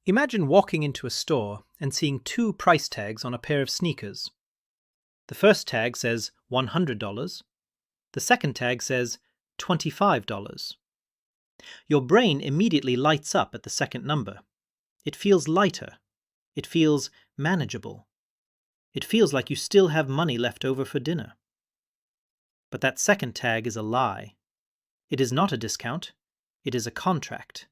Imagine walking into a store and seeing two price tags on a pair of sneakers. The first tag says $100. The second tag says $25. Your brain immediately lights up at the second number. It feels lighter. It feels manageable. It feels like you still have money left over for dinner. But that second tag is a lie. It is not a discount. It is a contract.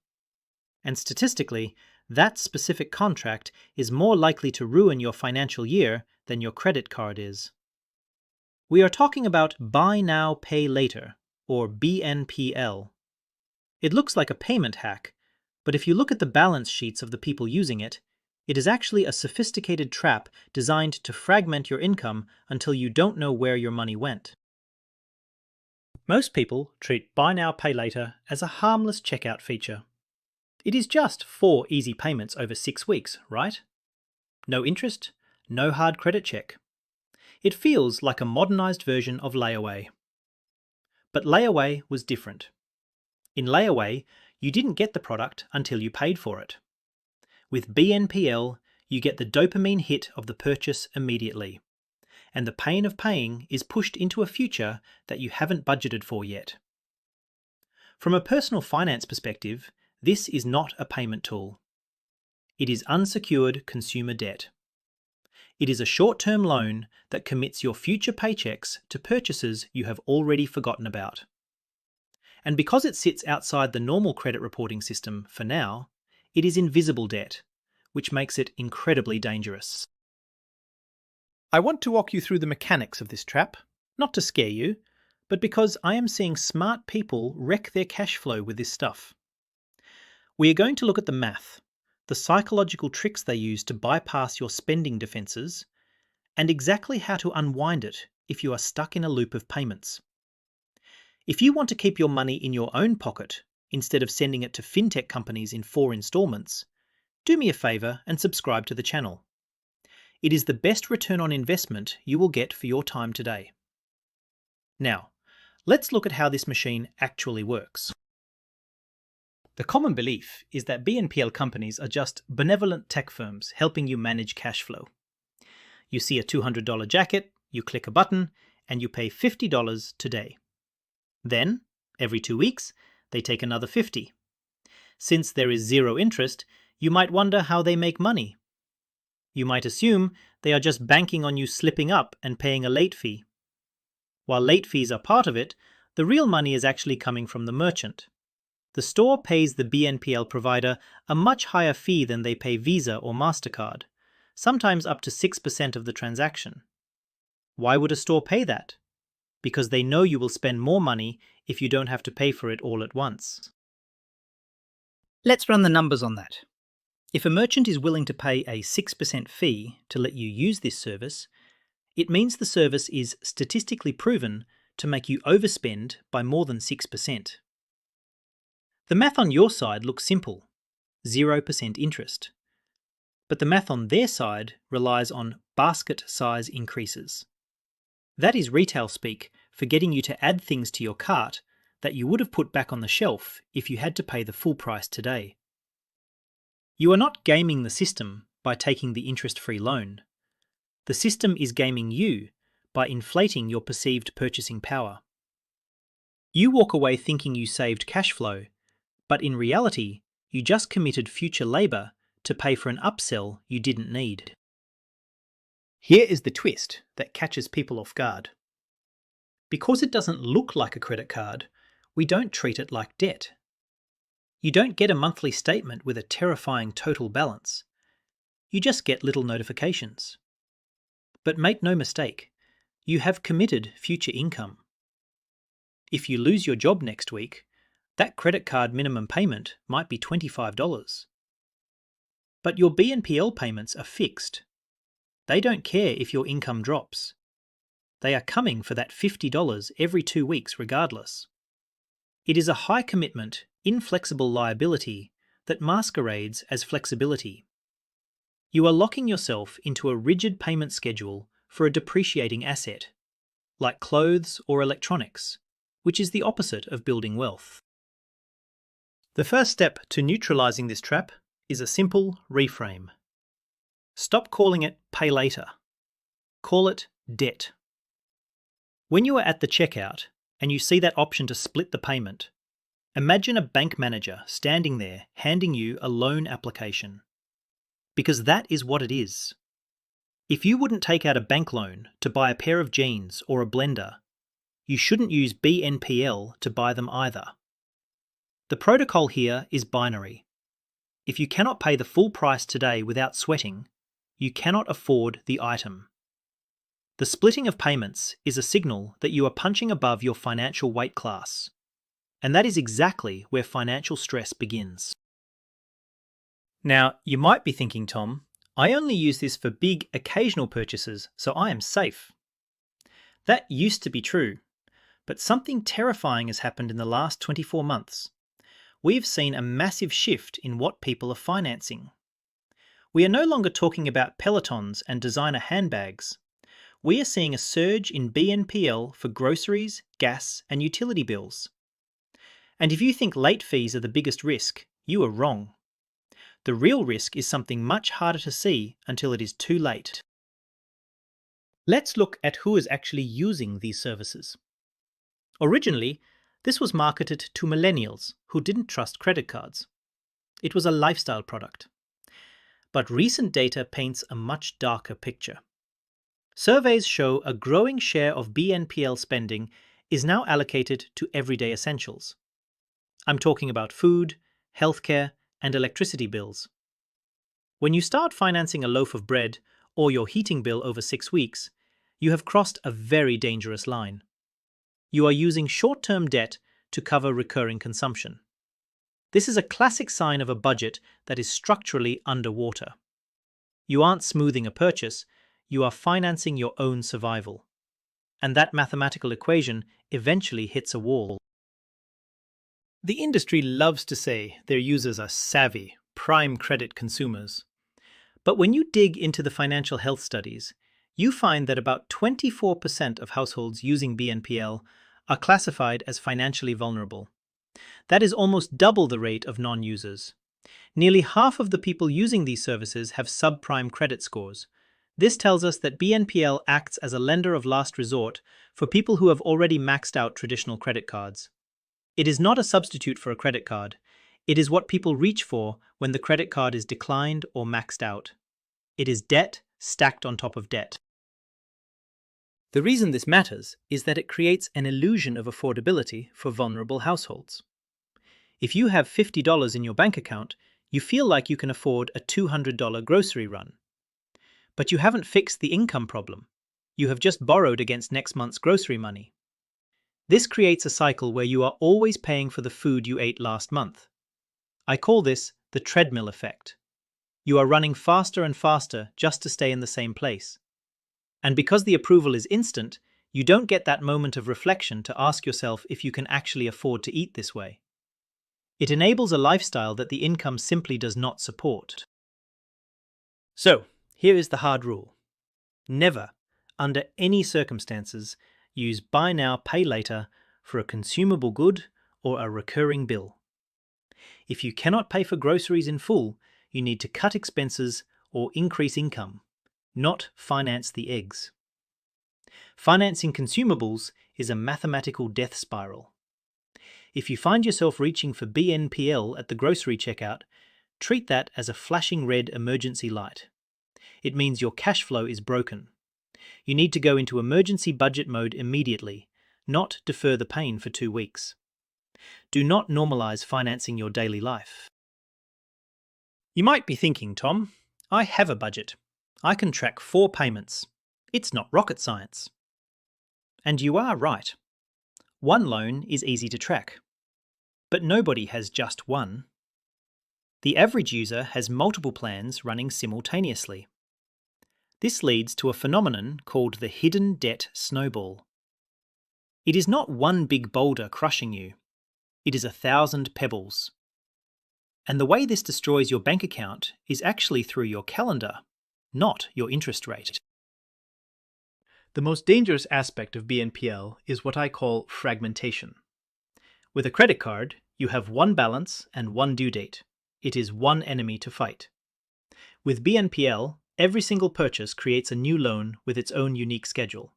And statistically, that specific contract is more likely to ruin your financial year than your credit card is. We are talking about Buy Now, Pay Later, or BNPL. It looks like a payment hack, but if you look at the balance sheets of the people using it, it is actually a sophisticated trap designed to fragment your income until you don't know where your money went. Most people treat Buy Now, Pay Later as a harmless checkout feature. It is just 4 easy payments over 6 weeks, right? No interest, no hard credit check. It feels like a modernized version of layaway. But layaway was different. In layaway, you didn't get the product until you paid for it. With BNPL, you get the dopamine hit of the purchase immediately, and the pain of paying is pushed into a future that you haven't budgeted for yet. From a personal finance perspective, this is not a payment tool. It is unsecured consumer debt. It is a short-term loan that commits your future paychecks to purchases you have already forgotten about. And because it sits outside the normal credit reporting system for now, it is invisible debt, which makes it incredibly dangerous. I want to walk you through the mechanics of this trap, not to scare you, but because I am seeing smart people wreck their cash flow with this stuff. We are going to look at the math, the psychological tricks they use to bypass your spending defenses, and exactly how to unwind it if you are stuck in a loop of payments. If you want to keep your money in your own pocket instead of sending it to fintech companies in 4 installments, do me a favor and subscribe to the channel. It is the best return on investment you will get for your time today. Now, let's look at how this machine actually works. The common belief is that BNPL companies are just benevolent tech firms helping you manage cash flow. You see a $200 jacket, you click a button, and you pay $50 today. Then, every 2 weeks, they take another $50. Since there is zero interest, you might wonder how they make money. You might assume they are just banking on you slipping up and paying a late fee. While late fees are part of it, the real money is actually coming from the merchant. The store pays the BNPL provider a much higher fee than they pay Visa or MasterCard, sometimes up to 6% of the transaction. Why would a store pay that? Because they know you will spend more money if you don't have to pay for it all at once. Let's run the numbers on that. If a merchant is willing to pay a 6% fee to let you use this service, it means the service is statistically proven to make you overspend by more than 6%. The math on your side looks simple, 0% interest. But the math on their side relies on basket size increases. That is retail speak for getting you to add things to your cart that you would have put back on the shelf if you had to pay the full price today. You are not gaming the system by taking the interest-free loan. The system is gaming you by inflating your perceived purchasing power. You walk away thinking you saved cash flow, but in reality, you just committed future labour to pay for an upsell you didn't need. Here is the twist that catches people off guard. Because it doesn't look like a credit card, we don't treat it like debt. You don't get a monthly statement with a terrifying total balance. You just get little notifications. But make no mistake, you have committed future income. If you lose your job next week, that credit card minimum payment might be $25. But your BNPL payments are fixed. They don't care if your income drops. They are coming for that $50 every 2 weeks regardless. It is a high commitment, inflexible liability that masquerades as flexibility. You are locking yourself into a rigid payment schedule for a depreciating asset, like clothes or electronics, which is the opposite of building wealth. The first step to neutralizing this trap is a simple reframe. Stop calling it pay later. Call it debt. When you are at the checkout and you see that option to split the payment, imagine a bank manager standing there handing you a loan application. Because that is what it is. If you wouldn't take out a bank loan to buy a pair of jeans or a blender, you shouldn't use BNPL to buy them either. The protocol here is binary. If you cannot pay the full price today without sweating, you cannot afford the item. The splitting of payments is a signal that you are punching above your financial weight class. And that is exactly where financial stress begins. Now, you might be thinking, Tom, I only use this for big, occasional purchases, so I am safe. That used to be true, but something terrifying has happened in the last 24 months. We have seen a massive shift in what people are financing. We are no longer talking about Pelotons and designer handbags. We are seeing a surge in BNPL for groceries, gas, and utility bills. And if you think late fees are the biggest risk, you are wrong. The real risk is something much harder to see until it is too late. Let's look at who is actually using these services. Originally, this was marketed to millennials who didn't trust credit cards. It was a lifestyle product. But recent data paints a much darker picture. Surveys show a growing share of BNPL spending is now allocated to everyday essentials. I'm talking about food, healthcare, and electricity bills. When you start financing a loaf of bread or your heating bill over 6 weeks, you have crossed a very dangerous line. You are using short-term debt to cover recurring consumption. This is a classic sign of a budget that is structurally underwater. You aren't smoothing a purchase, you are financing your own survival. And that mathematical equation eventually hits a wall. The industry loves to say their users are savvy, prime credit consumers. But when you dig into the financial health studies, you find that about 24% of households using BNPL are classified as financially vulnerable. That is almost double the rate of non-users. Nearly half of the people using these services have subprime credit scores. This tells us that BNPL acts as a lender of last resort for people who have already maxed out traditional credit cards. It is not a substitute for a credit card. It is what people reach for when the credit card is declined or maxed out. It is debt stacked on top of debt. The reason this matters is that it creates an illusion of affordability for vulnerable households. If you have $50 in your bank account, you feel like you can afford a $200 grocery run. But you haven't fixed the income problem. You have just borrowed against next month's grocery money. This creates a cycle where you are always paying for the food you ate last month. I call this the treadmill effect. You are running faster and faster just to stay in the same place. And because the approval is instant, you don't get that moment of reflection to ask yourself if you can actually afford to eat this way. It enables a lifestyle that the income simply does not support. So, here is the hard rule. Never, under any circumstances, use buy now, pay later for a consumable good or a recurring bill. If you cannot pay for groceries in full, you need to cut expenses or increase income, not finance the eggs. Financing consumables is a mathematical death spiral. If you find yourself reaching for BNPL at the grocery checkout, treat that as a flashing red emergency light. It means your cash flow is broken. You need to go into emergency budget mode immediately, not defer the pain for 2 weeks. Do not normalize financing your daily life. You might be thinking, Tom, I have a budget. I can track 4 payments. It's not rocket science. And you are right. One loan is easy to track. But nobody has just one. The average user has multiple plans running simultaneously. This leads to a phenomenon called the hidden debt snowball. It is not one big boulder crushing you. It is 1,000 pebbles. And the way this destroys your bank account is actually through your calendar, not your interest rate. The most dangerous aspect of BNPL is what I call fragmentation. With a credit card, you have one balance and one due date. it is one enemy to fight. With BNPL, every single purchase creates a new loan with its own unique schedule.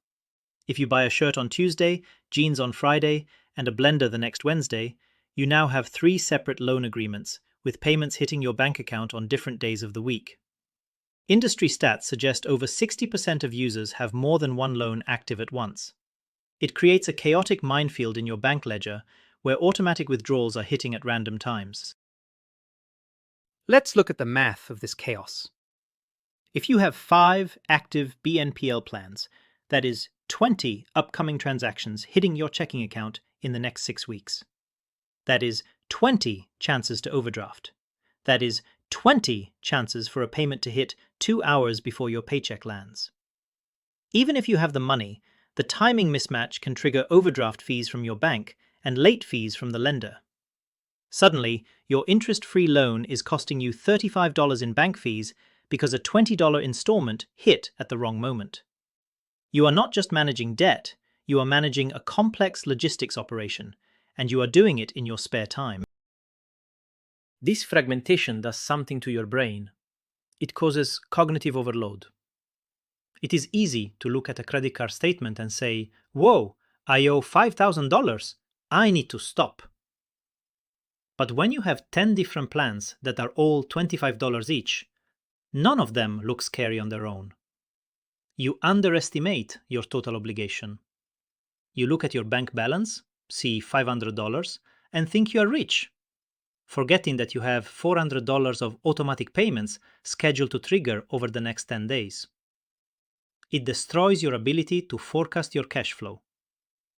If you buy a shirt on Tuesday, jeans on Friday, and a blender the next Wednesday, you now have 3 separate loan agreements, with payments hitting your bank account on different days of the week. Industry stats suggest over 60% of users have more than one loan active at once. It creates a chaotic minefield in your bank ledger where automatic withdrawals are hitting at random times. Let's look at the math of this chaos. If you have 5 active BNPL plans, that is 20 upcoming transactions hitting your checking account in the next 6 weeks. That is 20 chances to overdraft. That is 20 chances for a payment to hit 2 hours before your paycheck lands. Even if you have the money, the timing mismatch can trigger overdraft fees from your bank and late fees from the lender. Suddenly, your interest-free loan is costing you $35 in bank fees because a $20 installment hit at the wrong moment. You are not just managing debt, you are managing a complex logistics operation, and you are doing it in your spare time. This fragmentation does something to your brain. It causes cognitive overload. It is easy to look at a credit card statement and say, "Whoa, I owe $5,000. I need to stop." But when you have 10 different plans that are all $25 each, none of them look scary on their own. You underestimate your total obligation. You look at your bank balance, see $500, and think you are rich, forgetting that you have $400 of automatic payments scheduled to trigger over the next 10 days. It destroys your ability to forecast your cash flow.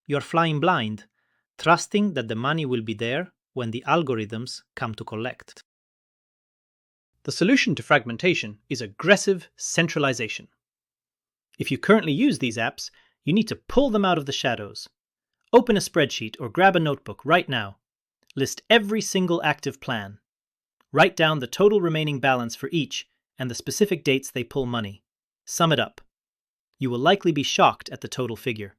You're flying blind, trusting that the money will be there when the algorithms come to collect. The solution to fragmentation is aggressive centralization. If you currently use these apps, you need to pull them out of the shadows. Open a spreadsheet or grab a notebook right now. List every single active plan. Write down the total remaining balance for each and the specific dates they pull money. Sum it up. You will likely be shocked at the total figure.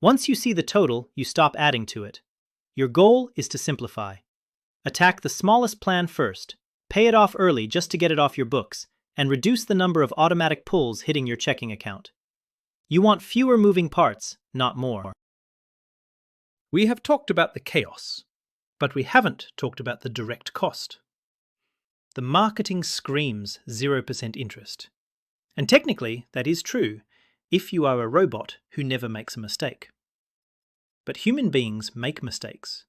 Once you see the total, you stop adding to it. Your goal is to simplify. Attack the smallest plan first, pay it off early just to get it off your books, and reduce the number of automatic pulls hitting your checking account. You want fewer moving parts, not more. We have talked about the chaos, but we haven't talked about the direct cost. The marketing screams 0% interest. And technically, that is true if you are a robot who never makes a mistake. But human beings make mistakes.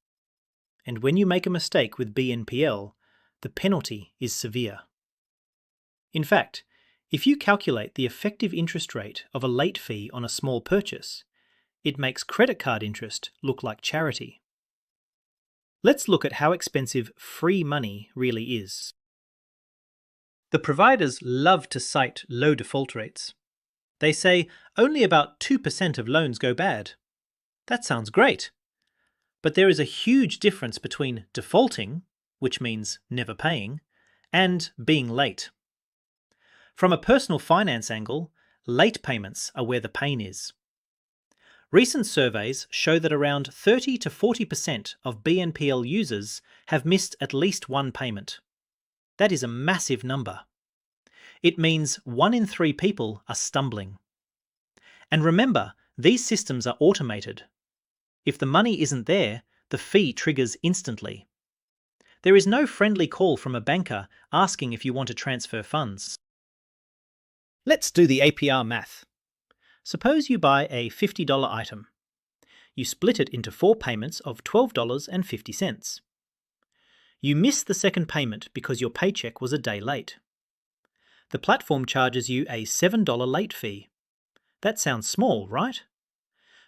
And when you make a mistake with BNPL, the penalty is severe. In fact, if you calculate the effective interest rate of a late fee on a small purchase, it makes credit card interest look like charity. Let's look at how expensive free money really is. The providers love to cite low default rates. They say only about 2% of loans go bad. That sounds great. But there is a huge difference between defaulting, which means never paying, and being late. From a personal finance angle, late payments are where the pain is. Recent surveys show that around 30 to 40% of BNPL users have missed at least one payment. That is a massive number. It means 1 in 3 people are stumbling. And remember, these systems are automated. If the money isn't there, the fee triggers instantly. There is no friendly call from a banker asking if you want to transfer funds. Let's do the APR math. Suppose you buy a $50 item. You split it into 4 payments of $12.50. You miss the second payment because your paycheck was a day late. The platform charges you a $7 late fee. That sounds small, right?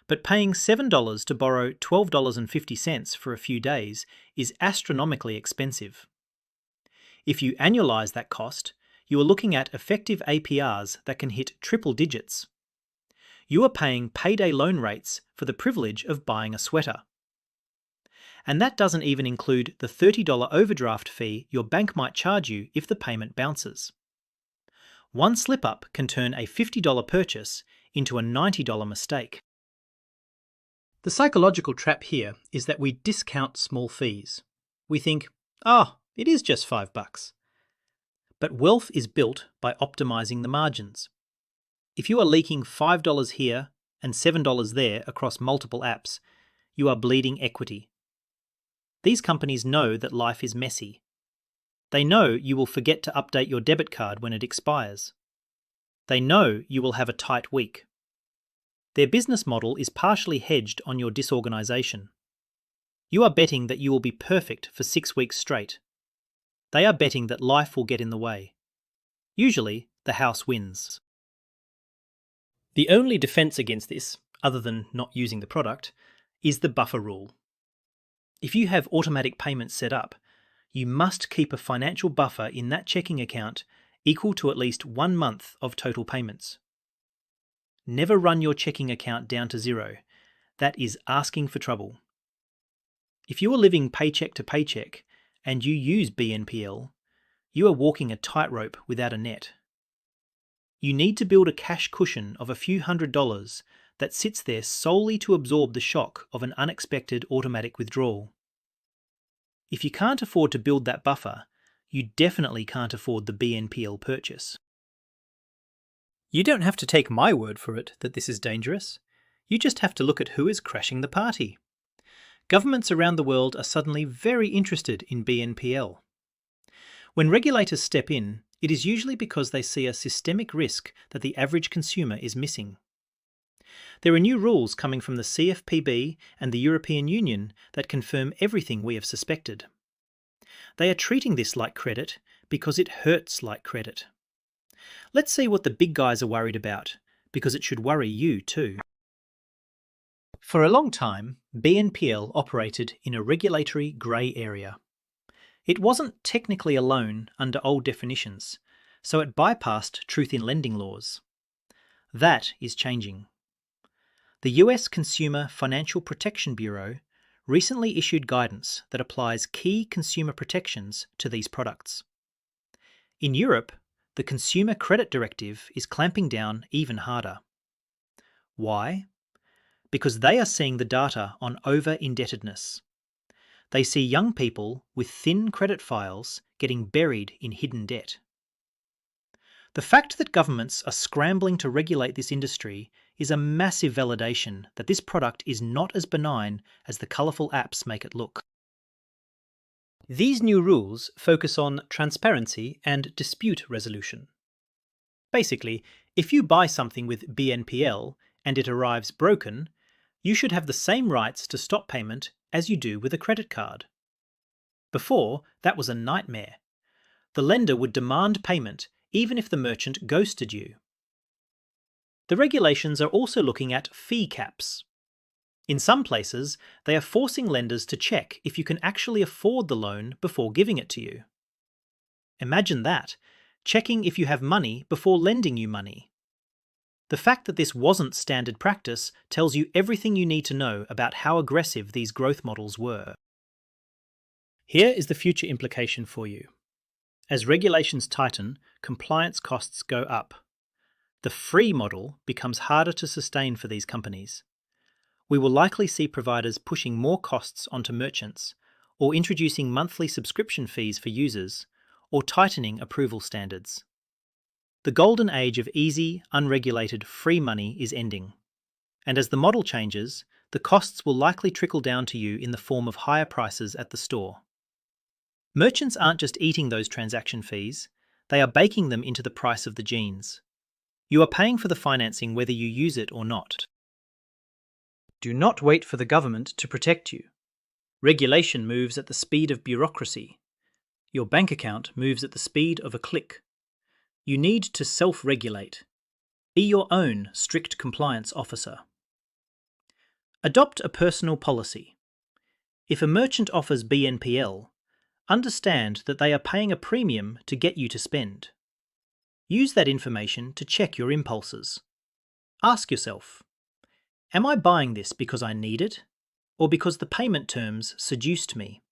But paying $7 to borrow $12.50 for a few days is astronomically expensive. If you annualize that cost, you are looking at effective APRs that can hit triple digits. You are paying payday loan rates for the privilege of buying a sweater. And that doesn't even include the $30 overdraft fee your bank might charge you if the payment bounces. One slip-up can turn a $50 purchase into a $90 mistake. The psychological trap here is that we discount small fees. We think, It is just $5. But wealth is built by optimizing the margins. If you are leaking $5 here and $7 there across multiple apps, you are bleeding equity. These companies know that life is messy. They know you will forget to update your debit card when it expires. They know you will have a tight week. Their business model is partially hedged on your disorganization. You are betting that you will be perfect for 6 weeks straight. They are betting that life will get in the way. Usually, the house wins. The only defense against this, other than not using the product, is the buffer rule. If you have automatic payments set up, you must keep a financial buffer in that checking account equal to at least 1 month of total payments. Never run your checking account down to zero. That is asking for trouble. If you are living paycheck to paycheck and you use BNPL, you are walking a tightrope without a net. You need to build a cash cushion of a few $100s that sits there solely to absorb the shock of an unexpected automatic withdrawal. If you can't afford to build that buffer, you definitely can't afford the BNPL purchase. You don't have to take my word for it that this is dangerous. You just have to look at who is crashing the party. Governments around the world are suddenly very interested in BNPL. When regulators step in, it is usually because they see a systemic risk that the average consumer is missing. There are new rules coming from the CFPB and the European Union that confirm everything we have suspected. They are treating this like credit because it hurts like credit. Let's see what the big guys are worried about, because it should worry you too. For a long time, BNPL operated in a regulatory grey area. It wasn't technically a loan under old definitions, so it bypassed truth in lending laws. That is changing. The US Consumer Financial Protection Bureau recently issued guidance that applies key consumer protections to these products. In Europe, the Consumer Credit Directive is clamping down even harder. Why? Because they are seeing the data on over-indebtedness. They see young people with thin credit files getting buried in hidden debt. The fact that governments are scrambling to regulate this industry is a massive validation that this product is not as benign as the colourful apps make it look. These new rules focus on transparency and dispute resolution. Basically, if you buy something with BNPL and it arrives broken, you should have the same rights to stop payment as you do with a credit card. Before, that was a nightmare. The lender would demand payment even if the merchant ghosted you. The regulations are also looking at fee caps. In some places, they are forcing lenders to check if you can actually afford the loan before giving it to you. Imagine that, checking if you have money before lending you money. The fact that this wasn't standard practice tells you everything you need to know about how aggressive these growth models were. Here is the future implication for you. As regulations tighten, compliance costs go up. The free model becomes harder to sustain for these companies. We will likely see providers pushing more costs onto merchants, or introducing monthly subscription fees for users, or tightening approval standards. The golden age of easy, unregulated, free money is ending. And as the model changes, the costs will likely trickle down to you in the form of higher prices at the store. Merchants aren't just eating those transaction fees, they are baking them into the price of the jeans. You are paying for the financing whether you use it or not. Do not wait for the government to protect you. Regulation moves at the speed of bureaucracy. Your bank account moves at the speed of a click. You need to self-regulate. Be your own strict compliance officer. Adopt a personal policy. If a merchant offers BNPL, understand that they are paying a premium to get you to spend. Use that information to check your impulses. Ask yourself, am I buying this because I need it, or because the payment terms seduced me?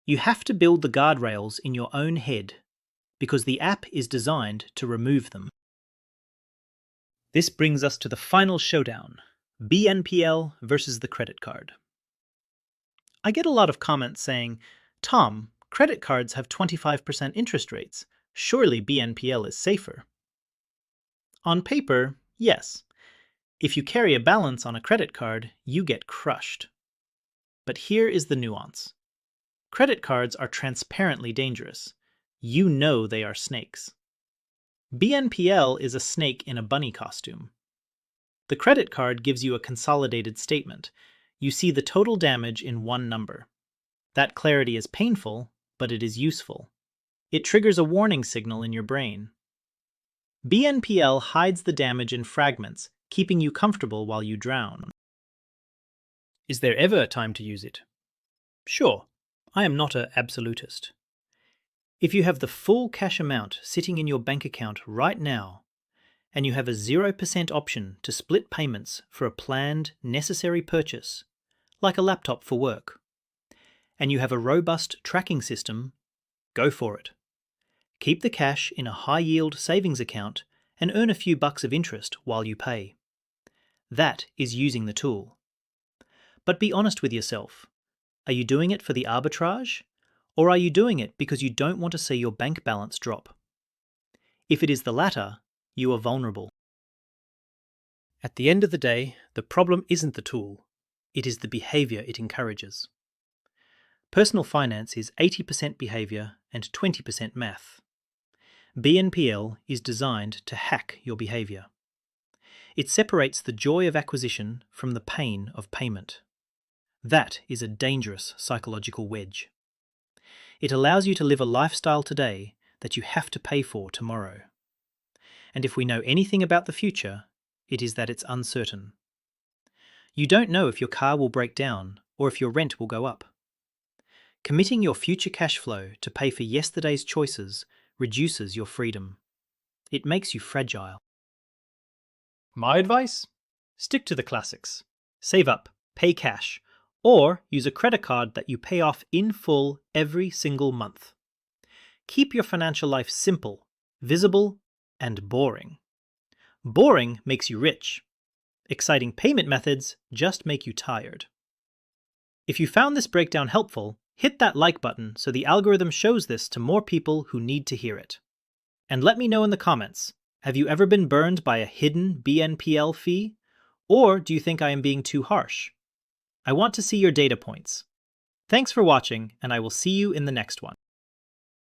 You have to build the guardrails in your own head, because the app is designed to remove them. This brings us to the final showdown, BNPL versus the credit card. I get a lot of comments saying, Tom, Credit cards have 25% interest rates. Surely BNPL is safer. On paper, yes. If you carry a balance on a credit card, you get crushed. But here is the nuance. Credit cards are transparently dangerous. You know they are snakes. BNPL is a snake in a bunny costume. The credit card gives you a consolidated statement. You see the total damage in one number. That clarity is painful, but it is useful. It triggers a warning signal in your brain. BNPL hides the damage in fragments, keeping you comfortable while you drown. Is there ever a time to use it? Sure, I am not an absolutist. If you have the full cash amount sitting in your bank account right now, and you have a 0% option to split payments for a planned, necessary purchase, like a laptop for work, and you have a robust tracking system, go for it. Keep the cash in a high-yield savings account and earn a few bucks of interest while you pay. That is using the tool. But be honest with yourself. Are you doing it for the arbitrage? Or are you doing it because you don't want to see your bank balance drop? If it is the latter, you are vulnerable. At the end of the day, the problem isn't the tool. It is the behavior it encourages. Personal finance is 80% behavior and 20% math. BNPL is designed to hack your behavior. It separates the joy of acquisition from the pain of payment. That is a dangerous psychological wedge. It allows you to live a lifestyle today that you have to pay for tomorrow. And if we know anything about the future, it is that it's uncertain. You don't know if your car will break down or if your rent will go up. Committing your future cash flow to pay for yesterday's choices reduces your freedom. It makes you fragile. My advice? Stick to the classics. Save up, pay cash, or use a credit card that you pay off in full every single month. Keep your financial life simple, visible, and boring. Boring makes you rich. Exciting payment methods just make you tired. If you found this breakdown helpful, hit that like button so the algorithm shows this to more people who need to hear it. And let me know in the comments, have you ever been burned by a hidden BNPL fee? Or do you think I am being too harsh? I want to see your data points. Thanks for watching, and I will see you in the next one.